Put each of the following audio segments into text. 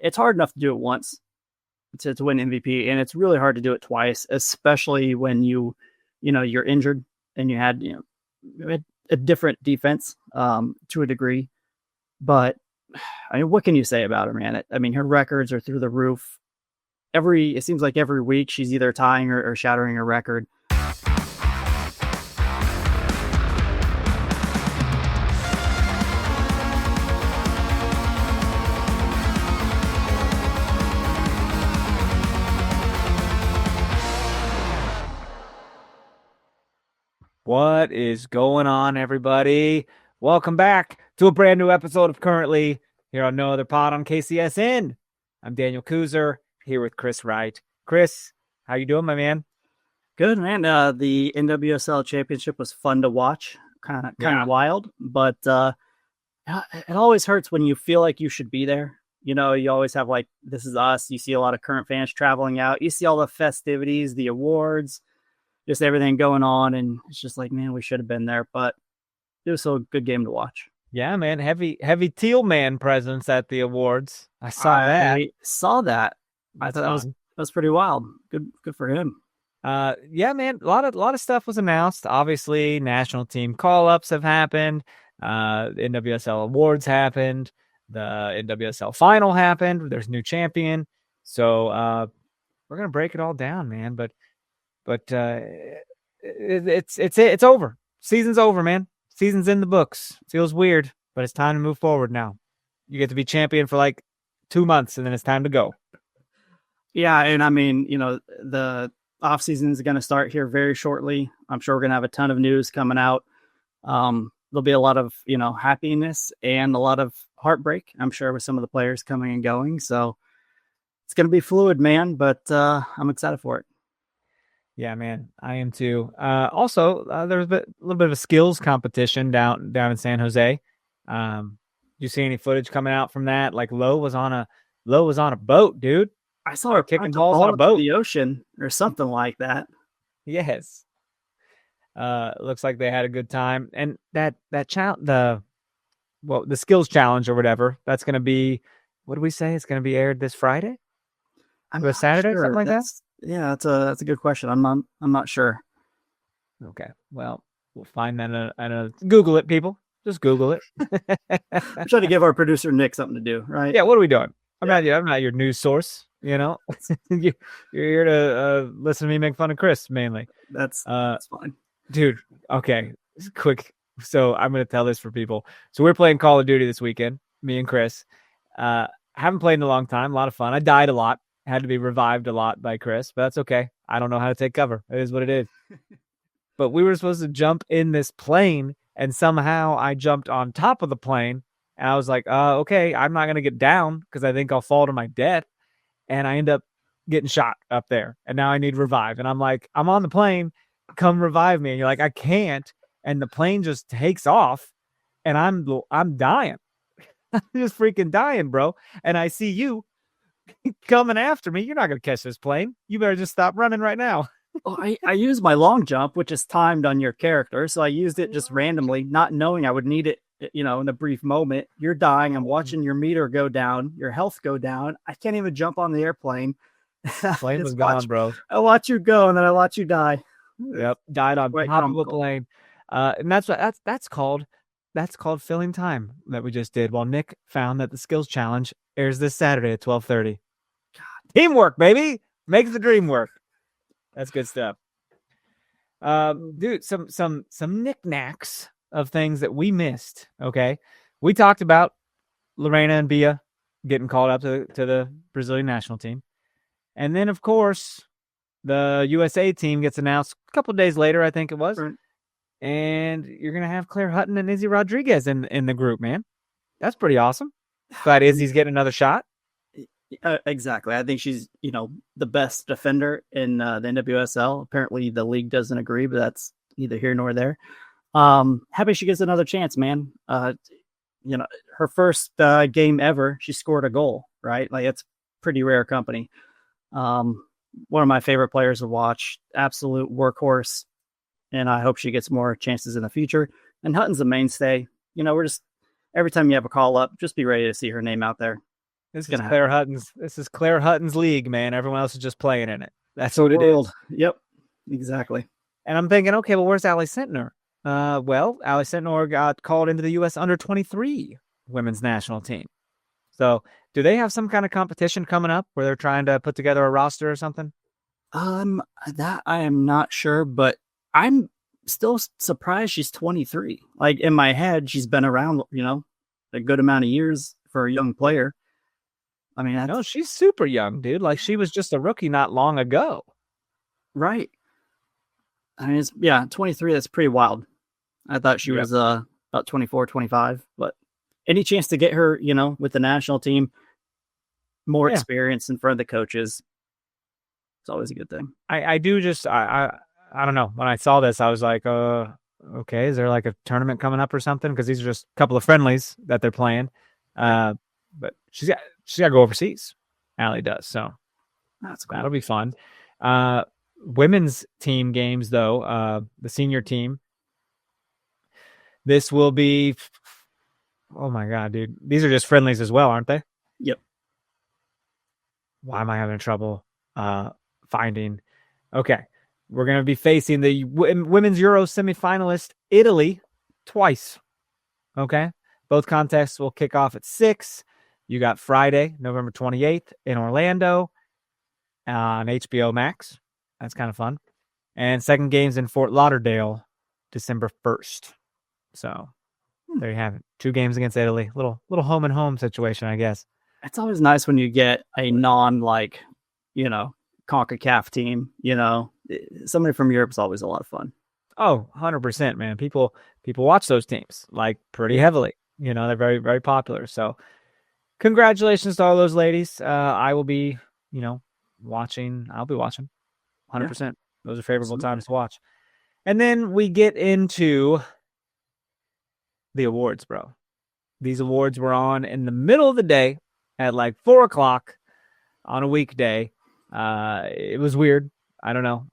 it's hard enough to do it once to win MVP, and it's really hard to do it twice, especially when you're injured and you had a different defense to a degree. But I mean, what can you say about her, man? I mean, her records are through the roof. It seems like every week she's either tying or shattering a record. What is going on, everybody? Welcome back to a brand new episode of Currently here on No Other Pod on KCSN. I'm Daniel Kooser here with Chris Wright. Chris, how you doing, my man? Good, man. The NWSL championship was fun to watch, kind of wild, but it always hurts when you feel like you should be there. You always have like, this is us. You see a lot of current fans traveling out. You see all the festivities, the awards, just everything going on, and it's just like, man, we should have been there, but it was still a good game to watch. Yeah, man, heavy teal man presence at the awards. I saw that. I thought that was pretty wild. Good for him. Yeah, man, a lot of stuff was announced. Obviously, national team call-ups have happened. NWSL awards happened. The NWSL final happened. There's a new champion. So we're gonna break it all down, man. But it's over. Season's over, man. Season's in the books. Feels weird, but it's time to move forward now. You get to be champion for like 2 months, and then it's time to go. Yeah, and I mean, the off season is going to start here very shortly. I'm sure we're going to have a ton of news coming out. There'll be a lot of happiness and a lot of heartbreak, I'm sure, with some of the players coming and going. So it's going to be fluid, man. But I'm excited for it. Yeah, man, I am too. Also, there was a little bit of a skills competition down in San Jose. You see any footage coming out from that? Like Lowe was on a boat, dude. I saw her kicking balls on a boat, the ocean, or something like that. Yes. Looks like they had a good time, and that the skills challenge or whatever. That's going to be, what do we say? It's going to be aired this Friday. Saturday, sure. Something like that. Yeah, that's a good question. I'm not sure. Okay, well, we'll find that. Google it, people. Just Google it. I'm trying to give our producer Nick something to do, right? Yeah. What are we doing? I'm not your news source. You're here to listen to me make fun of Chris mainly. That's fine, dude. Okay, quick. So I'm gonna tell this for people. So we're playing Call of Duty this weekend. Me and Chris. Haven't played in a long time. A lot of fun. I died a lot. Had to be revived a lot by Chris, but that's okay. I don't know how to take cover. It is what it is. But we were supposed to jump in this plane, and somehow I jumped on top of the plane, and I was like, okay, I'm not going to get down because I think I'll fall to my death. And I end up getting shot up there, and now I need revive. And I'm like, I'm on the plane. Come revive me. And you're like, I can't. And the plane just takes off, and I'm dying. I'm just freaking dying, bro. And I see you coming after me. You're not going to catch this plane. You better just stop running right now. Well, I used my long jump, which is timed on your character. So I used it just randomly, not knowing I would need it, in a brief moment. You're dying. I'm watching your meter go down, your health go down. I can't even jump on the airplane. Plane was gone, bro. I watch you go, and then I watch you die. Yep. Died on top of a plane. And that's called filling time that we just did, while Nick found that the skills challenge airs this Saturday at 12:30. Teamwork, baby, makes the dream work. That's good stuff. Dude, some knickknacks of things that we missed. Okay, we talked about Lorena and Bia getting called up to the Brazilian national team, and then of course the USA team gets announced a couple of days later, I think it was. Right. And you're going to have Claire Hutton and Izzy Rodriguez in the group, man. That's pretty awesome. Glad Izzy's getting another shot. Exactly. I think she's, the best defender in the NWSL. Apparently the league doesn't agree, but that's neither here nor there. Happy she gets another chance, man. Her first game ever, she scored a goal, right? Like, it's pretty rare company. One of my favorite players to watch, absolute workhorse. And I hope she gets more chances in the future. And Hutton's a mainstay. We're just, every time you have a call up, just be ready to see her name out there. This It's is gonna Claire happen. Hutton's. This is Claire Hutton's league, man. Everyone else is just playing in it. That's what it World. is. Yep, exactly. And I'm thinking, okay, well, where's Allie Sentner? Well, Allie Sentner got called into the U.S. under-23 women's national team. So, do they have some kind of competition coming up where they're trying to put together a roster or something? That I am not sure, but I'm still surprised she's 23. Like in my head, she's been around, a good amount of years for a young player. I mean, that's No, she's super young, dude. Like she was just a rookie not long ago. right. I mean, 23. That's pretty wild. I thought she was about 24, 25, but any chance to get her, with the national team, more experience in front of the coaches, it's always a good thing. I don't know. When I saw this, I was like, okay, is there like a tournament coming up or something? Because these are just a couple of friendlies that they're playing. But she's got to go overseas. Allie does, so That's cool. that'll be fun. Women's team games, though, the senior team. This will be, oh my God, dude. These are just friendlies as well, aren't they? Yep. Why am I having trouble finding? Okay. We're going to be facing the Women's Euro semifinalist, Italy, twice. Okay. Both contests will kick off at 6. You got Friday, November 28th in Orlando on HBO Max. That's kind of fun. And second game's in Fort Lauderdale, December 1st. So there you have it. 2 games against Italy. Little home and home situation, I guess. It's always nice when you get a CONCACAF team, somebody from Europe is always a lot of fun. Oh, 100%, man. People watch those teams like pretty heavily. They're very, very popular. So congratulations to all those ladies. I will be, watching. I'll be watching 100%. Yeah. Those are favorable times to watch. And then we get into the awards, bro. These awards were on in the middle of the day at like 4:00 on a weekday. It was weird. I don't know.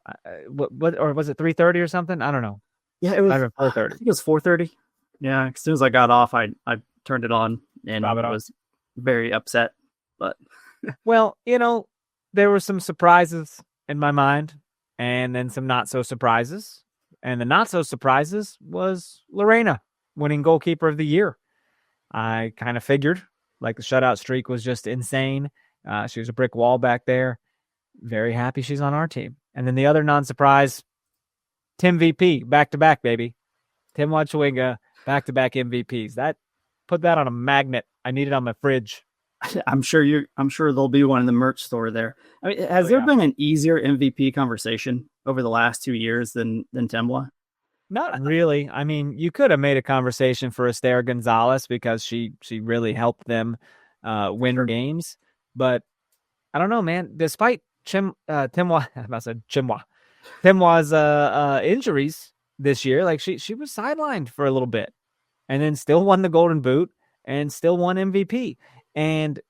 What or was it 3:30 or something? I don't know. Yeah, it was 4:30. I think it was 4:30. Yeah, as soon as I got off, I turned it on and I was very upset. But well, there were some surprises in my mind, and then some not so surprises. And the not so surprises was Lorena winning goalkeeper of the year. I kind of figured, like the shutout streak was just insane. She was a brick wall back there. Very happy she's on our team. And then the other non-surprise, Tim VP, back-to-back, baby. Temwa Chawinga, back-to-back MVPs. Put that on a magnet. I need it on my fridge. I'm sure there'll be one in the merch store there. I mean, has there been an easier MVP conversation over the last 2 years than Temwa? Not really. I mean, you could have made a conversation for Esther Gonzalez because she really helped them win games. But I don't know, man. Despite Temwa's injuries this year, like she was sidelined for a little bit, and then still won the Golden Boot and still won MVP. And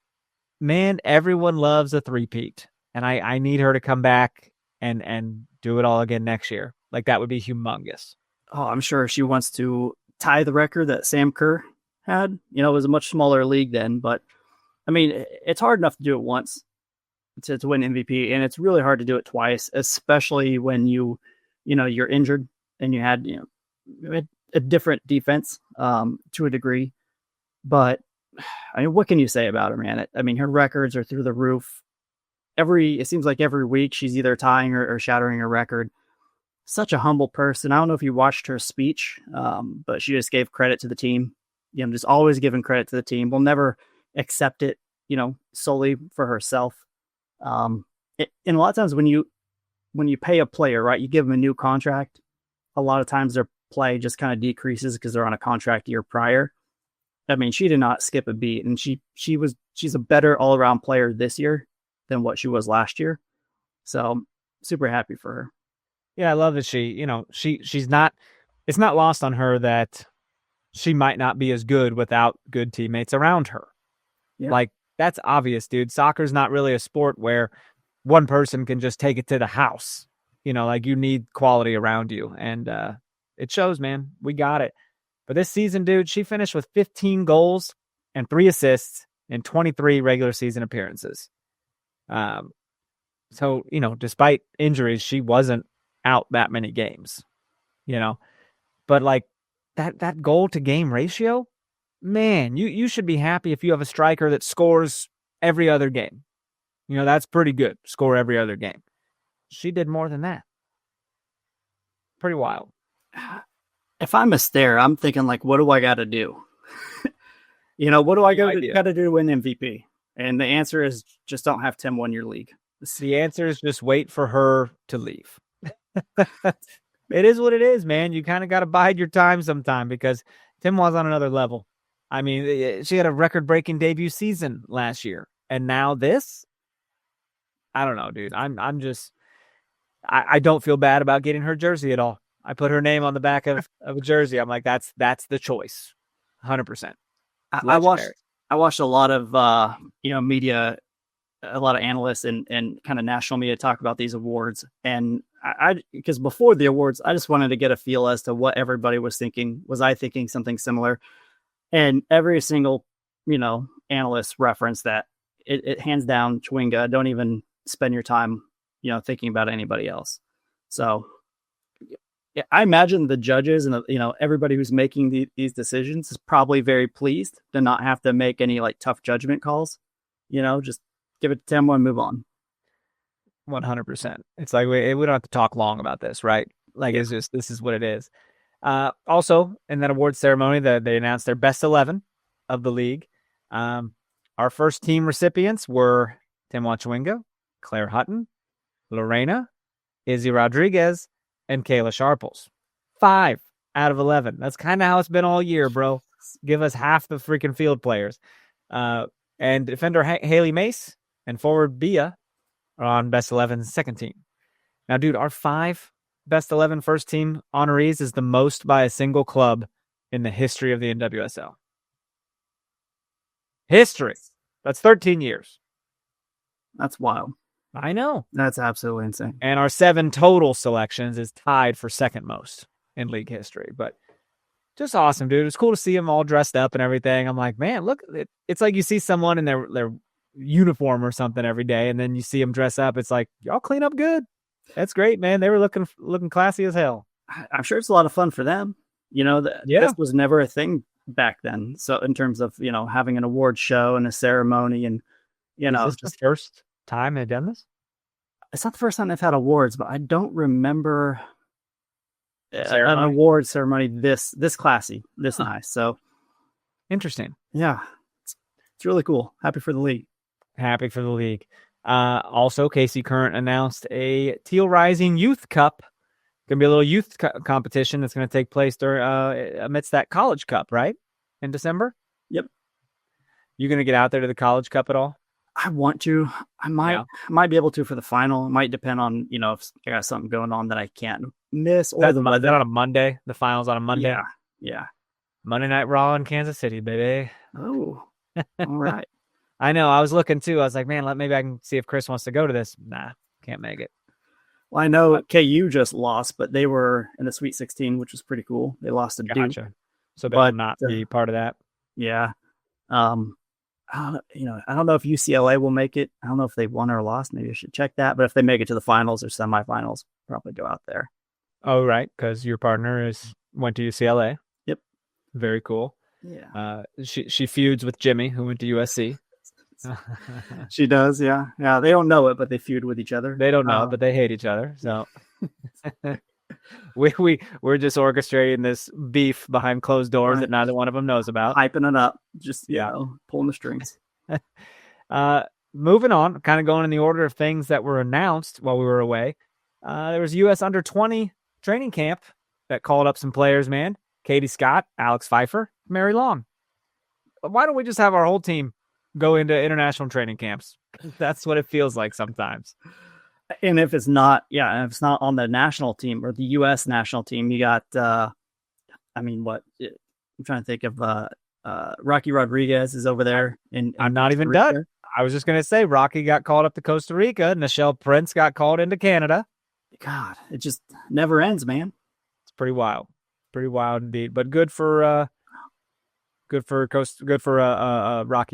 man, everyone loves a three-peat, and I need her to come back and do it all again next year. Like that would be humongous. Oh, I'm sure she wants to tie the record that Sam Kerr had. It was a much smaller league then, but I mean, it's hard enough to do it once to win MVP, and it's really hard to do it twice, especially when you're injured and you had a different defense to a degree. But I mean, what can you say about her, man? I mean, her records are through the roof. It seems like every week she's either tying or shattering a record. Such a humble person. I don't know if you watched her speech, but she just gave credit to the team. Just always giving credit to the team. We'll never accept it, solely for herself. And a lot of times when you pay a player, right, you give them a new contract, a lot of times their play just kind of decreases because they're on a contract year prior. I mean, she did not skip a beat, and she's a better all around player this year than what she was last year. So super happy for her. Yeah, I love that she's not. It's not lost on her that she might not be as good without good teammates around her. Yeah. Like that's obvious, dude. Soccer's not really a sport where one person can just take it to the house. Like you need quality around you, and it shows, man. We got it. But this season, dude, she finished with 15 goals and 3 assists in 23 regular season appearances. So, despite injuries, she wasn't out that many games, but like that goal to game ratio, man, you should be happy if you have a striker that scores every other game. That's pretty good. Score every other game. She did more than that. Pretty wild. If I'm a stare, I'm thinking like, what do I got to do? What do I got to do to win MVP? And the answer is just don't have Tim win your league. The answer is just wait for her to leave. It is what it is, man. You kind of got to bide your time sometime because Tim was on another level. I mean, she had a record-breaking debut season last year, and now this. I don't know, dude. I'm just. I don't feel bad about getting her jersey at all. I put her name on the back of a jersey. I'm like, that's the choice, 100%. I watched a lot of media, a lot of analysts and kind of national media talk about these awards, and because before the awards, I just wanted to get a feel as to what everybody was thinking. Was I thinking something similar? And every single analyst referenced that it hands down Chawinga. Don't even spend your time thinking about anybody else. So yeah, I imagine the judges and everybody who's making these decisions is probably very pleased to not have to make any like tough judgment calls. Just give it to Temwa and move on. 100%. It's like we don't have to talk long about this, right? Like It's just this is what it is. Also, in that award ceremony, they announced their best 11 of the league. Our first team recipients were Temwa Chawinga, Claire Hutton, Lorena, Izzy Rodriguez, and Kayla Sharples. 5 out of 11. That's kind of how it's been all year, bro. Give us half the freaking field players. And defender Haley Mace and forward Bia are on best 11 second team. Now, dude, our 5 best 11 first team honorees is the most by a single club in the history of the NWSL. History. That's 13 years. That's wild. I know. That's absolutely insane. And our 7 total selections is tied for second most in league history. But just awesome, dude. It's cool to see them all dressed up and everything. I'm like, man, look, it's like you see someone in their uniform or something every day, and then you see them dress up. It's like, y'all clean up good. That's great, man. They were looking classy as hell. I'm sure it's a lot of fun for them. This was never a thing back then. So in terms of, having an award show and a ceremony and, Is this the first time they've done this? It's not the first time they've had awards, but I don't remember an award ceremony this classy, this nice. So interesting. Yeah, it's really cool. Happy for the league. Happy for the league. Also, Casey Current announced a Teal Rising Youth Cup. Going to be a little youth competition that's going to take place amidst that College Cup, right? In December? Yep. You going to get out there to the College Cup at all? I want to. I might be able to for the final. It might depend on, if I got something going on that I can't miss. Or is that on a Monday? The final's on a Monday? Yeah. Monday Night Raw in Kansas City, baby. Oh, all right. I know. I was looking too. I was like, man, maybe I can see if Chris wants to go to this. Nah, can't make it. Well, I know KU just lost, but they were in the Sweet 16, which was pretty cool. They lost to Duke. So they will not be part of that. Yeah. I don't know if UCLA will make it. I don't know if they won or lost. Maybe I should check that. But if they make it to the finals or semifinals, probably go out there. Oh, right. Because your partner went to UCLA. Yep. Very cool. Yeah. She feuds with Jimmy, who went to USC. She does. Yeah. Yeah. They don't know it, but they feud with each other. They don't know it, but they hate each other. So we're just orchestrating this beef behind closed doors that neither one of them knows about. Hyping it up. Just, pulling the strings. Moving on, kind of going in the order of things that were announced while we were away. There was a U.S. under-20 training camp that called up some players, man. Katie Scott, Alex Pfeiffer, Mary Long. Why don't we just have our whole team go into international training camps? That's what it feels like sometimes. And if it's not on the national team or the U.S. national team, you got, I'm trying to think of Rocky Rodriguez is over there. I'm not even done. I was just going to say Rocky got called up to Costa Rica. Nichelle Prince got called into Canada. God, it just never ends, man. It's pretty wild. Pretty wild indeed. But good for Rocky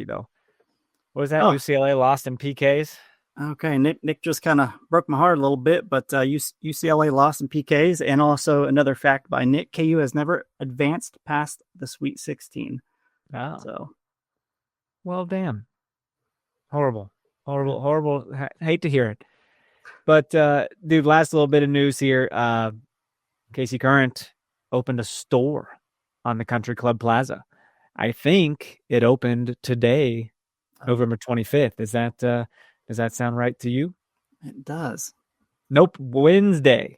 though. What was that? Oh. UCLA lost in PKs. Okay, Nick just kind of broke my heart a little bit, but UCLA lost in PKs, and also another fact by Nick: KU has never advanced past the Sweet 16. Oh, So, well, damn, horrible. Hate to hear it, but dude, last little bit of news here. KC Current opened a store on the Country Club Plaza. I think it opened today, November 25th. Is that does that sound right to you? It does. Nope. Wednesday,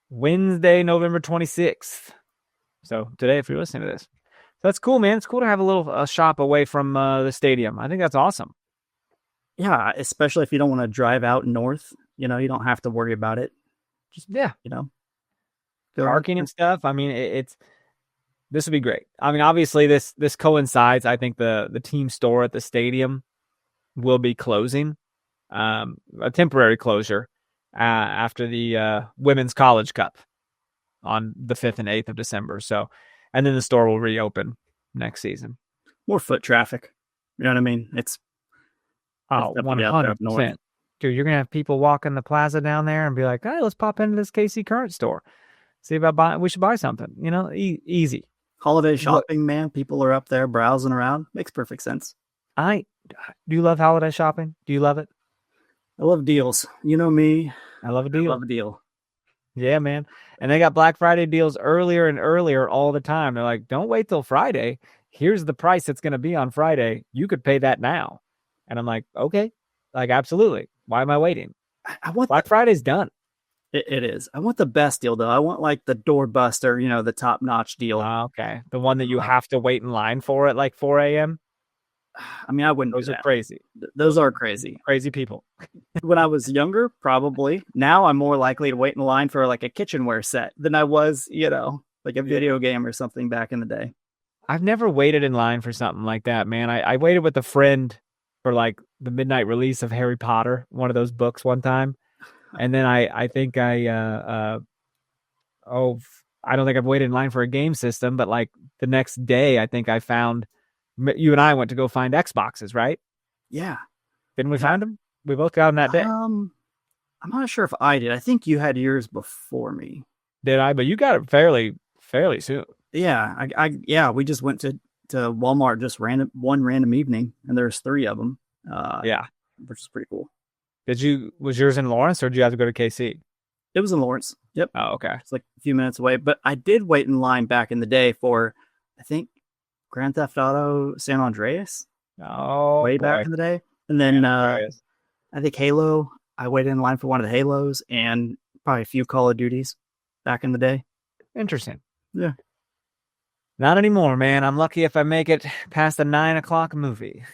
November 26th. So today, if you're listening to this, so that's cool, man. It's cool to have a little shop away from the stadium. I think that's awesome. Yeah, especially if you don't want to drive out north. You don't have to worry about it. Just Parking and stuff. I mean, this would be great. I mean, obviously, this coincides. I think the team store at the stadium will be closing, a temporary closure after the Women's College Cup on the 5th and 8th of December. So, and then the store will reopen next season. More foot traffic. You know what I mean? It's 100%. Dude, you're gonna have people walking the plaza down there and be like, "Hey, let's pop into this KC Current store. See about we should buy something." Easy. Holiday shopping, man. People are up there browsing around. Makes perfect sense. Do you love holiday shopping? Do you love it? I love deals. You know me. I love a deal. I love a deal. Yeah, man. And they got Black Friday deals earlier and earlier all the time. They're like, don't wait till Friday. Here's the price it's going to be on Friday. You could pay that now. And I'm like, okay, like, absolutely. Why am I waiting? I want Black Friday's done. It is. I want the best deal, though. I want like the doorbuster, the top notch deal. Okay. The one that you have to wait in line for at like 4 a.m. I mean, I wouldn't. Those are crazy. Those are crazy. Crazy people. When I was younger, probably. Now I'm more likely to wait in line for like a kitchenware set than I was, like a video game or something back in the day. I've never waited in line for something like that, man. I waited with a friend for like the midnight release of Harry Potter, one of those books one time. And then I think I don't think I've waited in line for a game system, but like the next day, I think I found, you and I went to go find Xboxes, right? Yeah. Didn't we find them? We both got them that day. I'm not sure if I did. I think you had yours before me. Did I? But you got it fairly soon. Yeah. We just went to Walmart just one random evening, and there's 3 of them. Yeah. Which is pretty cool. Was yours in Lawrence, or did you have to go to KC? It was in Lawrence. Yep. Oh, okay. It's like a few minutes away, but I did wait in line back in the day for, I think, Grand Theft Auto San Andreas. Oh, way boy. back in the day. And then I think Halo. I waited in line for one of the Halos and probably a few Call of Duties back in the day. Interesting. Yeah. Not anymore, man. I'm lucky if I make it past the 9 o'clock movie.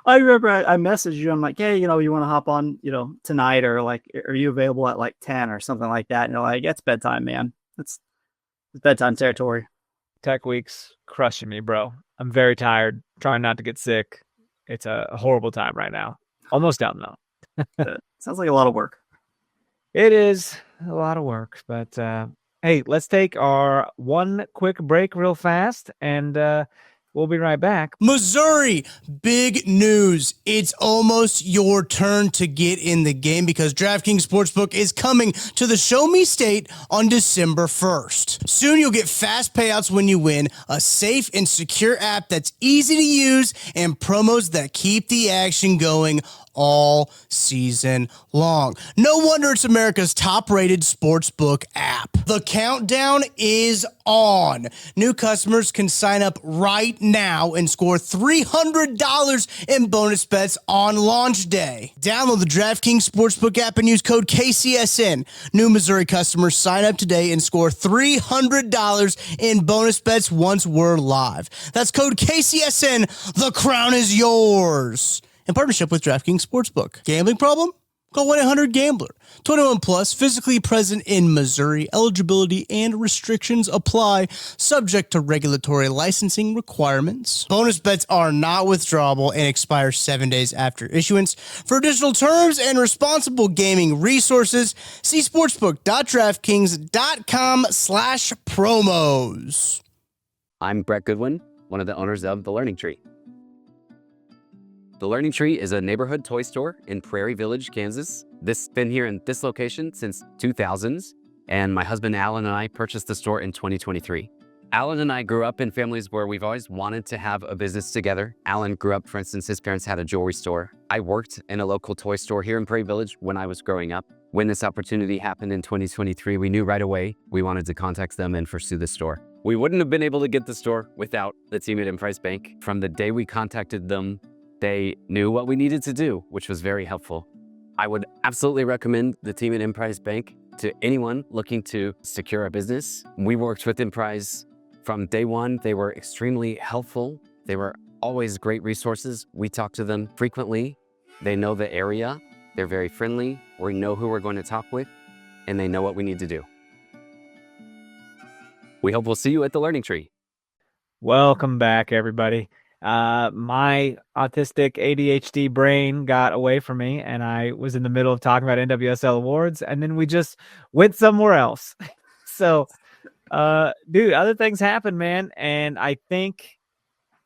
I remember I messaged you. I'm like, hey, you want to hop on, tonight, or like, are you available at like 10 or something like that? And you're like, it's bedtime, man. It's bedtime territory. Tech week's crushing me, bro. I'm very tired, trying not to get sick. It's a horrible time right now. Almost done, though. Sounds like a lot of work. It is a lot of work, but hey, let's take our one quick break real fast, and we'll be right back. Missouri, big news. It's almost your turn to get in the game because DraftKings Sportsbook is coming to the Show Me State on December 1st. Soon you'll get fast payouts when you win, a safe and secure app that's easy to use, and promos that keep the action going all season long. No wonder it's America's top-rated sportsbook app. The countdown is on. New customers can sign up right now and score $300 in bonus bets on launch day. Download the DraftKings Sportsbook app and use code KCSN. New Missouri customers sign up today and score $300 in bonus bets once we're live. That's code KCSN. The crown is yours. In partnership with DraftKings Sportsbook. Gambling problem? Call 1-800-GAMBLER. 21 plus, physically present in Missouri. Eligibility and restrictions apply, subject to regulatory licensing requirements. Bonus bets are not withdrawable and expire 7 days after issuance. For additional terms and responsible gaming resources, see sportsbook.draftkings.com/promos. I'm Brett Goodwin, one of the owners of The Learning Tree. The Learning Tree is a neighborhood toy store in Prairie Village, Kansas. This has been here in this location since 2000s, and my husband Alan and I purchased the store in 2023. Alan and I grew up in families where we've always wanted to have a business together. Alan grew up, for instance, his parents had a jewelry store. I worked in a local toy store here in Prairie Village when I was growing up. When this opportunity happened in 2023, we knew right away we wanted to contact them and pursue the store. We wouldn't have been able to get the store without the team at Emprise Bank. From the day we contacted them, they knew what we needed to do, which was very helpful. I would absolutely recommend the team at Emprise Bank to anyone looking to secure a business. We worked with Emprise from day one. They were extremely helpful. They were always great resources. We talk to them frequently. They know the area. They're very friendly. We know who we're going to talk with, and they know what we need to do. We hope we'll see you at the Learning Tree. Welcome back, everybody. My autistic ADHD brain got away from me, and I was in the middle of talking about NWSL awards, and then we just went somewhere else. So, dude, other things happen, man, and I think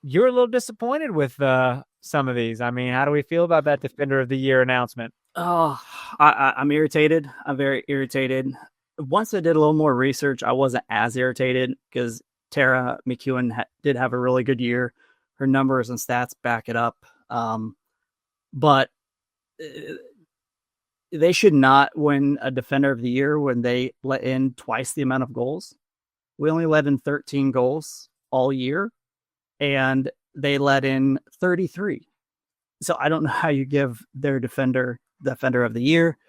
you're a little disappointed with some of these. I mean, how do we feel about that Defender of the Year announcement? Oh, I'm irritated. I'm very irritated. Once I did a little more research, I wasn't as irritated because Temwa Chawinga did have a really good year. Her numbers and stats back it up. But they should not win a Defender of the Year when they let in twice the amount of goals. We only let in 13 goals all year, and they let in 33. So I don't know how you give their Defender of the Year.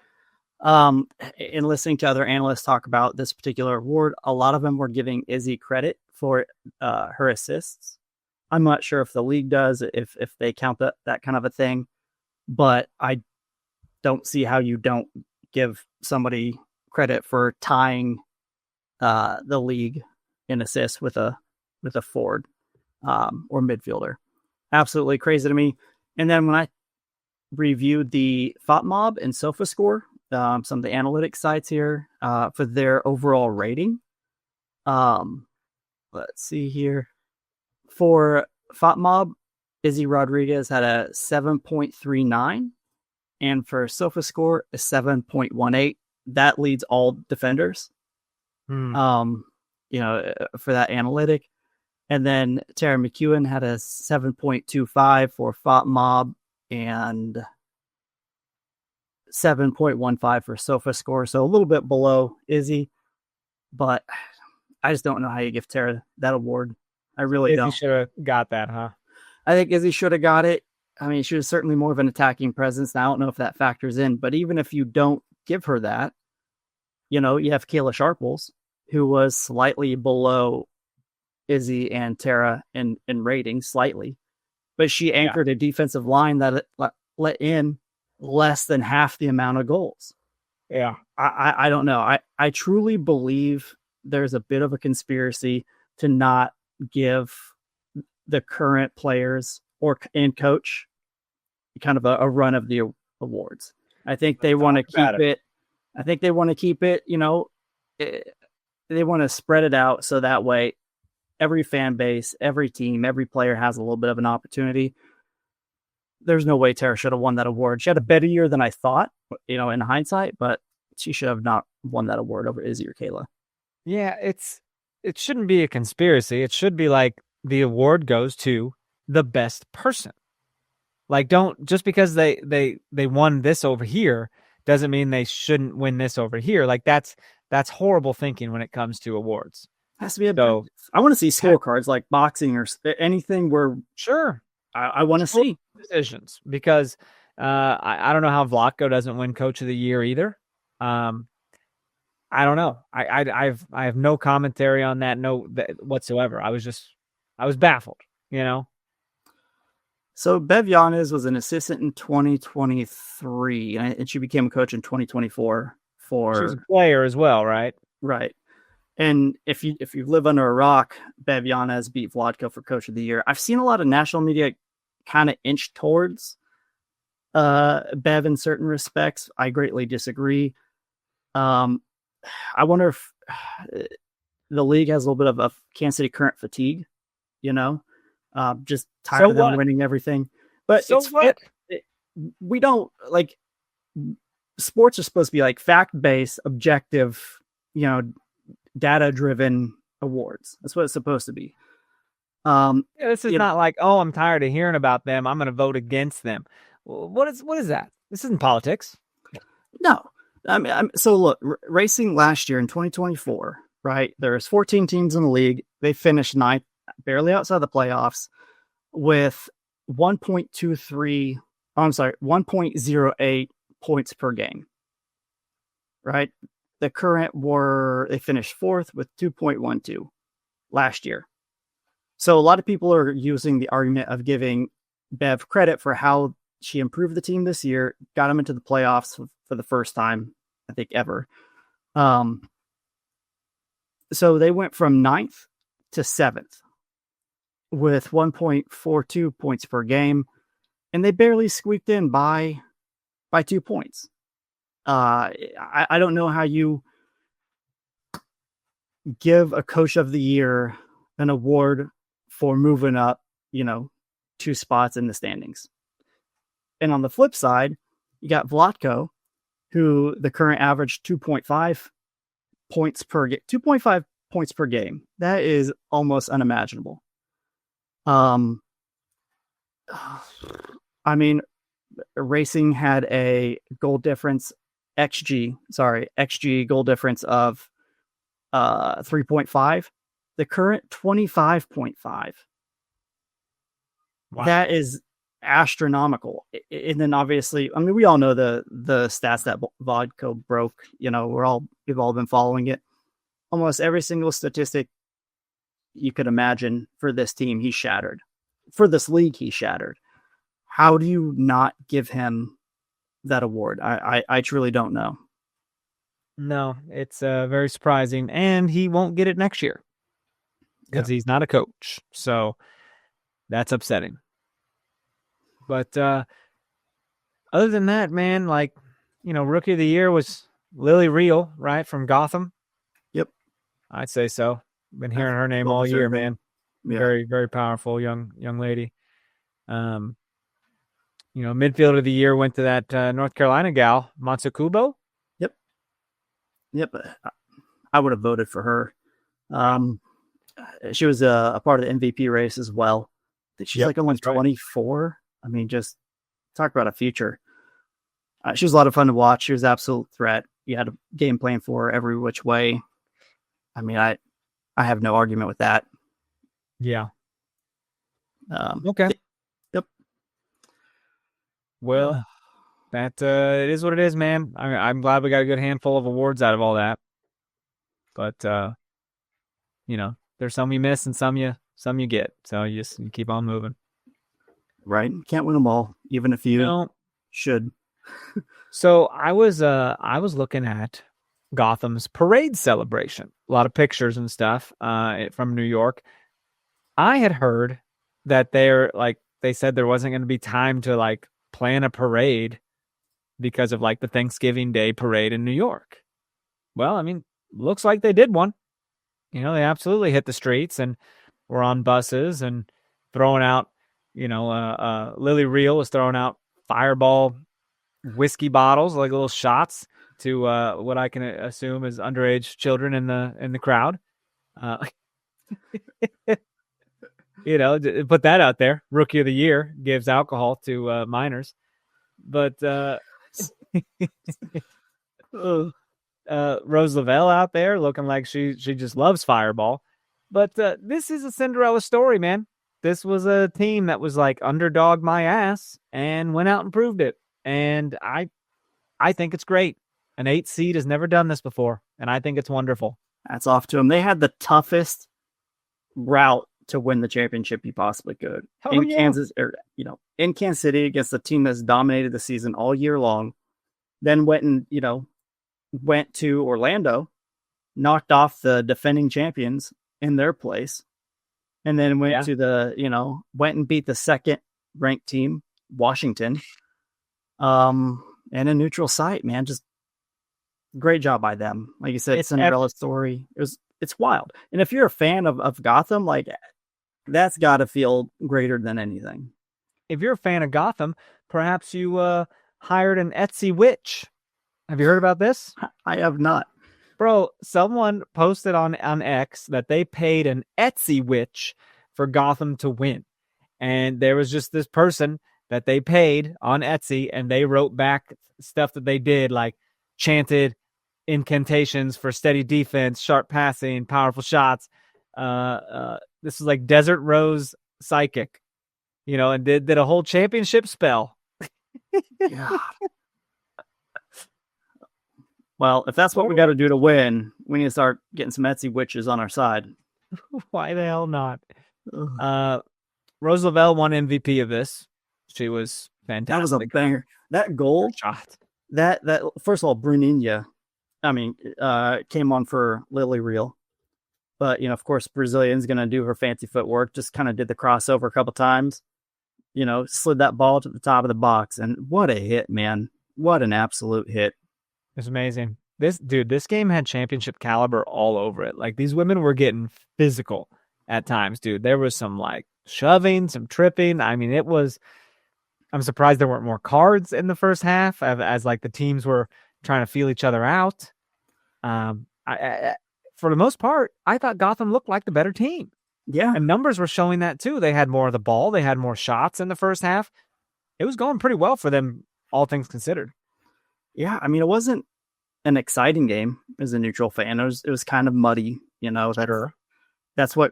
In listening to other analysts talk about this particular award, a lot of them were giving Izzy credit for her assists. I'm not sure if the league does, if they count that kind of a thing, but I don't see how you don't give somebody credit for tying the league in assists with a forward or midfielder. Absolutely crazy to me. And then when I reviewed the FOTMob and SofaScore, some of the analytics sites here for their overall rating. Let's see here. For FOTMob, Izzy Rodriguez had a 7.39, and for SofaScore, a 7.18. That leads all defenders. For that analytic. And then Temwa Chawinga had a 7.25 for FOTMob and 7.15 for SofaScore. So a little bit below Izzy, but I just don't know how you give Tara that award. I really don't. Izzy should have got that, huh? I think Izzy should have got it. I mean, she was certainly more of an attacking presence. Now, I don't know if that factors in, but even if you don't give her that, you have Kayla Sharples, who was slightly below Izzy and Tara in rating, slightly. But she anchored a defensive line that let in less than half the amount of goals. Yeah. I don't know. I truly believe there's a bit of a conspiracy to not give the current players and coach kind of a run of the awards. I think they want to keep it. I think they want to keep it, they want to spread it out so that way every fan base, every team, every player has a little bit of an opportunity. There's no way Tara should have won that award. She had a better year than I thought, in hindsight, but she should have not won that award over Izzy or Kayla. Yeah, it shouldn't be a conspiracy. It should be like the award goes to the best person. Like, don't just because they won this over here doesn't mean they shouldn't win this over here. Like that's horrible thinking when it comes to awards. Has to be I want to see scorecards like boxing or anything where I want to see decisions because I don't know how Vlatko doesn't win Coach of the Year either. I don't know. I have no commentary on that, whatsoever. I was baffled, So Bev Yanez was an assistant in 2023, and she became a coach in 2024. She was a player as well, right? Right. And if you live under a rock, Bev Yanez beat Vlatko for Coach of the Year. I've seen a lot of national media kind of inch towards Bev in certain respects. I greatly disagree. I wonder if the league has a little bit of Kansas City Current fatigue, just tired of them winning everything. But So it's what? we don't like sports are supposed to be like fact-based, objective, data-driven awards. That's what it's supposed to be. This is not like, oh, I'm tired of hearing about them, I'm going to vote against them. What is that? This isn't politics. No. So look, racing last year in 2024, right? There's 14 teams in the league. They finished ninth, barely outside the playoffs, with 1.08 points per game. Right? The current they finished fourth with 2.12 last year. So a lot of people are using the argument of giving Bev credit for how she improved the team this year, got them into the playoffs for the first time, I think, ever. So they went from 9th to 7th with 1.42 points per game, and they barely squeaked in by 2 points. I don't know how you give a coach of the year an award for moving up, 2 spots in the standings. And on the flip side, you got Vlatko, who the current average 2.5 points per game. 2.5 points per game. That is almost unimaginable. I mean, racing had a goal difference XG goal difference of 3.5. The current 25.5. Wow. That is astronomical. And then obviously, I mean, we all know the stats that Vodko broke. We've all been following it. Almost every single statistic you could imagine for this team, he shattered. For this league, he shattered. How do you not give him that award? I truly don't know. No, it's very surprising, and he won't get it next year because he's not a coach. So that's upsetting. But other than that, man, Rookie of the Year was Lily Reel, right, from Gotham. Yep, I'd say so. Been hearing her name all year, man. Yeah. Very, very powerful young lady. Midfielder of the year went to that North Carolina gal, Matsukubo. Yep. I would have voted for her. She was a part of the MVP race as well. She's only 24. Right. I mean, just talk about a future. She was a lot of fun to watch. She was an absolute threat. You had a game plan for her every which way. I mean, I have no argument with that. Yeah. Okay. Yep. Well, that it is what it is, man. I'm glad we got a good handful of awards out of all that. But there's some you miss and some you get. So you keep on moving. Right. Can't win them all, even if you should. So I was looking at Gotham's parade celebration. A lot of pictures and stuff from New York. I had heard that they said there wasn't going to be time to plan a parade because of the Thanksgiving Day parade in New York. Well, I mean, looks like they did one. They absolutely hit the streets and were on buses and throwing out, Lily Reel was throwing out Fireball whiskey bottles, like little shots to what I can assume is underage children in the crowd. Put that out there. Rookie of the Year gives alcohol to minors. But Rose Lavelle out there looking like she just loves Fireball. But this is a Cinderella story, man. This was a team that was underdog my ass and went out and proved it. And I think it's great. An 8 seed has never done this before, and I think it's wonderful. That's off to them. They had the toughest route to win the championship you possibly could Kansas, in Kansas City against a team that's dominated the season all year long. Then went to Orlando, knocked off the defending champions in their place, and then went to went and beat the second ranked team, Washington, and a neutral site, man. Just great job by them. Like you said, it's Cinderella story. It's wild. And if you're a fan of Gotham, that's got to feel greater than anything. if you're a fan of Gotham, perhaps you hired an Etsy witch. Have you heard about this? I have not. Bro, someone posted on X that they paid an Etsy witch for Gotham to win. And there was just this person that they paid on Etsy, and they wrote back stuff that they did, like chanted incantations for steady defense, sharp passing, powerful shots. This is like Desert Rose Psychic, and did a whole championship spell. God. Well, if that's what we got to do to win, we need to start getting some Etsy witches on our side. Why the hell not? Rose Lavelle won MVP of this. She was fantastic. That was a banger. That goal shot. That first of all, Bruninha, came on for Lily Real. But, of course, Brazilian's going to do her fancy footwork. Just kind of did the crossover a couple times. Slid that ball to the top of the box. And what a hit, man. What an absolute hit. It's amazing. This game had championship caliber all over it. Like, these women were getting physical at times, dude. There was some, like, shoving, some tripping. I mean, I'm surprised there weren't more cards in the first half as like, the teams were trying to feel each other out. For the most part, I thought Gotham looked like the better team. Yeah. And numbers were showing that, too. They had more of the ball. They had more shots in the first half. It was going pretty well for them, all things considered. Yeah, it wasn't an exciting game as a neutral fan. It was kind of muddy, That's what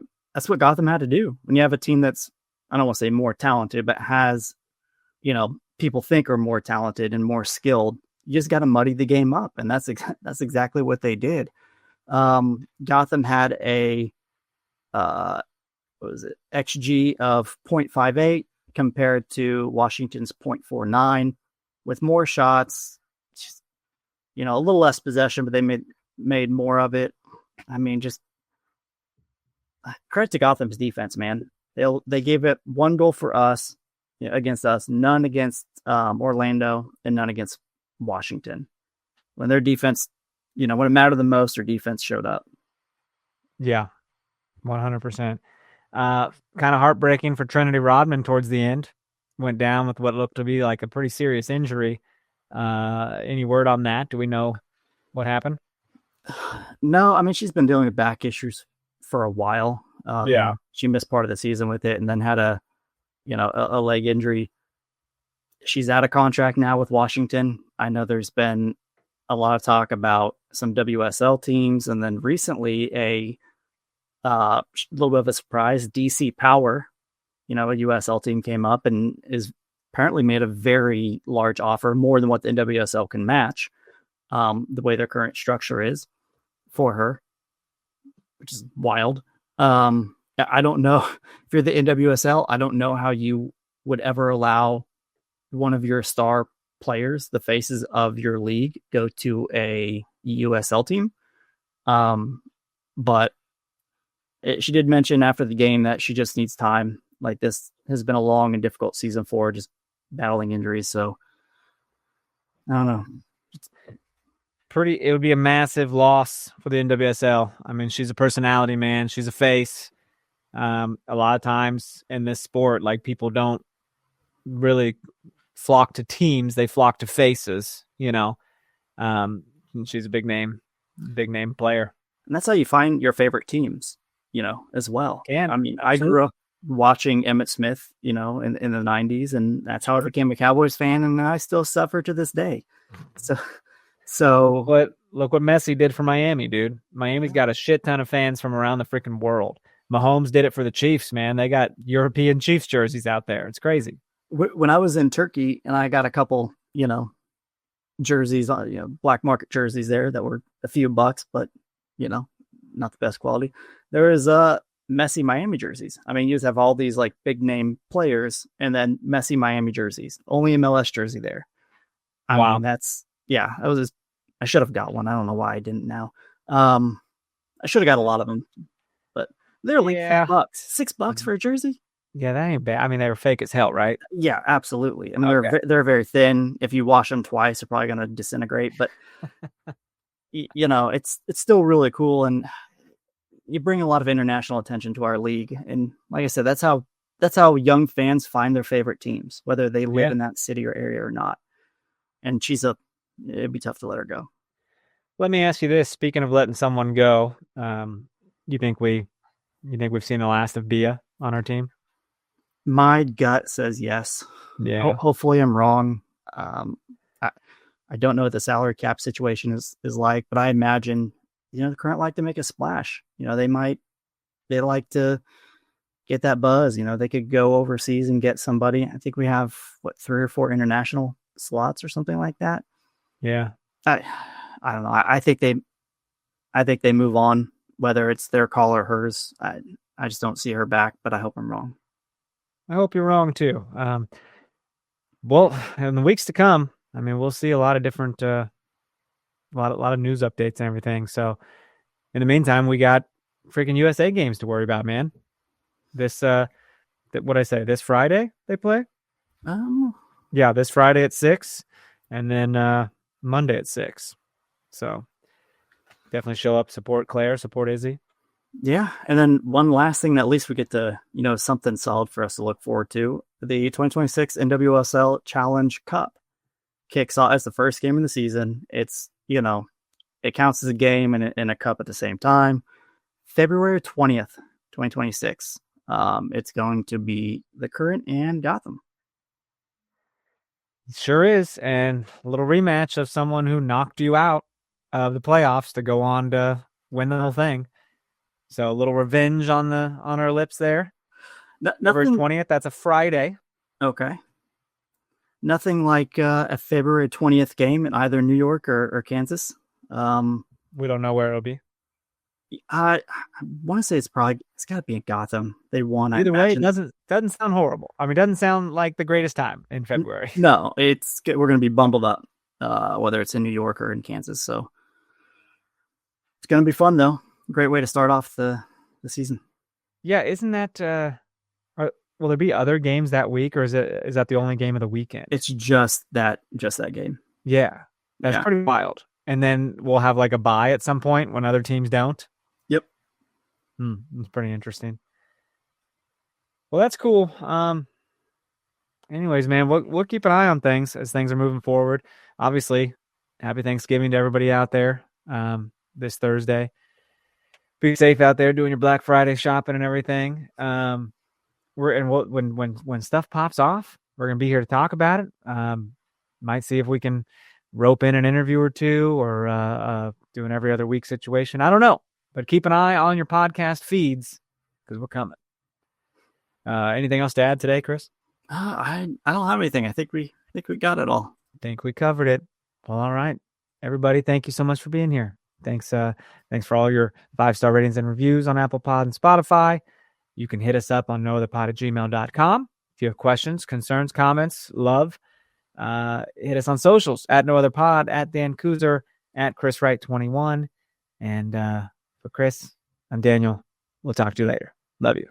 Gotham had to do. When you have a team that's, I don't want to say more talented, but has, people think are more talented and more skilled, you just got to muddy the game up. And that's exactly what they did. Gotham had a, XG of 0.58 compared to Washington's 0.49 with more shots. A little less possession, but they made more of it. Just credit to Gotham's defense, man. They gave it one goal for us against us, none against Orlando, and none against Washington. When their defense, when it mattered the most, their defense showed up. Yeah, 100%. Kind of heartbreaking for Trinity Rodman towards the end. Went down with what looked to be like a pretty serious injury. Any word on that? Do we know what happened? No, she's been dealing with back issues for a while. Yeah. She missed part of the season with it and then had a leg injury. She's out of contract now with Washington. I know there's been a lot of talk about some WSL teams, and then recently a little bit of a surprise, DC Power, a USL team came up and is apparently made a very large offer, more than what the NWSL can match, the way their current structure is for her, which is wild. I don't know if you're the NWSL, I don't know how you would ever allow one of your star players, the faces of your league, go to a USL team. But she did mention after the game that she just needs time. Like, this has been a long and difficult season for her, just battling injuries. So I don't know. It would be a massive loss for the NWSL. She's a personality, man. She's a face. A lot of times in this sport, like, people don't really flock to teams. They flock to faces, she's a big name player. And that's how you find your favorite teams, as well. And I grew up watching Emmitt Smith, in the 90s, and that's how I became a Cowboys fan. And I still suffer to this day. So look what Messi did for Miami, dude. Miami's got a shit ton of fans from around the freaking world. Mahomes did it for the Chiefs, man. They got European Chiefs jerseys out there. It's crazy. When I was in Turkey and I got a couple, jerseys, black market jerseys there that were a few bucks, but, not the best quality. There is Messi Miami jerseys. You just have all these like big name players and then Messi Miami jerseys. Only MLS jersey there. Wow. I should have got one. I don't know why I didn't now. I should have got a lot of them, but they're like $6 $6 for a jersey. Yeah, that ain't bad. They were fake as hell, right? Yeah, absolutely. They're very thin. If you wash them twice, they're probably going to disintegrate, but it's still really cool. And you bring a lot of international attention to our league. And like I said, that's how that's how young fans find their favorite teams, whether they live Yeah. in that city or area or not. And it'd be tough to let her go. Let me ask you this: speaking of letting someone go, you think we've seen the last of Bia on our team? My gut says yes. Yeah. Hopefully I'm wrong. I don't know what the salary cap situation is like, but I imagine, the Current like to make a splash. They like to get that buzz. They could go overseas and get somebody. I think we have 3 or 4 international slots or something like that. Yeah. I don't know. I think they move on, whether it's their call or hers. I just don't see her back, but I hope I'm wrong. I hope you're wrong too. Well, in the weeks to come, we'll see a lot of different, a lot of news updates and everything. So, in the meantime, we got freaking USA games to worry about, man. This, this Friday they play. Yeah, this Friday at 6, and then Monday at 6. So, definitely show up, support Claire, support Izzy. Yeah, and then one last thing that at least we get to, something solid for us to look forward to. The 2026 NWSL Challenge Cup kicks off as the first game of the season. It's, it counts as a game and a cup at the same time. February 20th, 2026. It's going to be the Current and Gotham. Sure is, and a little rematch of someone who knocked you out of the playoffs to go on to win the whole thing. So a little revenge on our lips there. February 20th, that's a Friday. Okay. Nothing like a February 20th game in either New York or Kansas. We don't know where it'll be. I want to say it's got to be in Gotham. They won. Either way, it doesn't sound horrible. It doesn't sound like the greatest time in February. No, we're going to be bumbled up, whether it's in New York or in Kansas. So it's going to be fun, though. Great way to start off the season. Yeah, isn't that? Will there be other games that week, or is that the only game of the weekend? It's just that game. Yeah, that's pretty wild. And then we'll have like a bye at some point when other teams don't. Yep. It's pretty interesting. Well, that's cool. Anyways, man, we'll keep an eye on things as things are moving forward. Obviously, happy Thanksgiving to everybody out there this Thursday. Be safe out there doing your Black Friday shopping and everything. When stuff pops off, we're gonna be here to talk about it. Might see if we can rope in an interview or two, or do an every other week situation. I don't know, but keep an eye on your podcast feeds because we're coming. Anything else to add today, Chris? I don't have anything. I think we got it all. I think we covered it. Well, all right, everybody. Thank you so much for being here. Thanks for all your 5-star ratings and reviews on Apple Pod and Spotify. You can hit us up on nootherpod@gmail.com. If you have questions, concerns, comments, love, hit us on socials at nootherpod, at Dan Kooser, at Chris Wright 21. And for Chris, I'm Daniel. We'll talk to you later. Love you.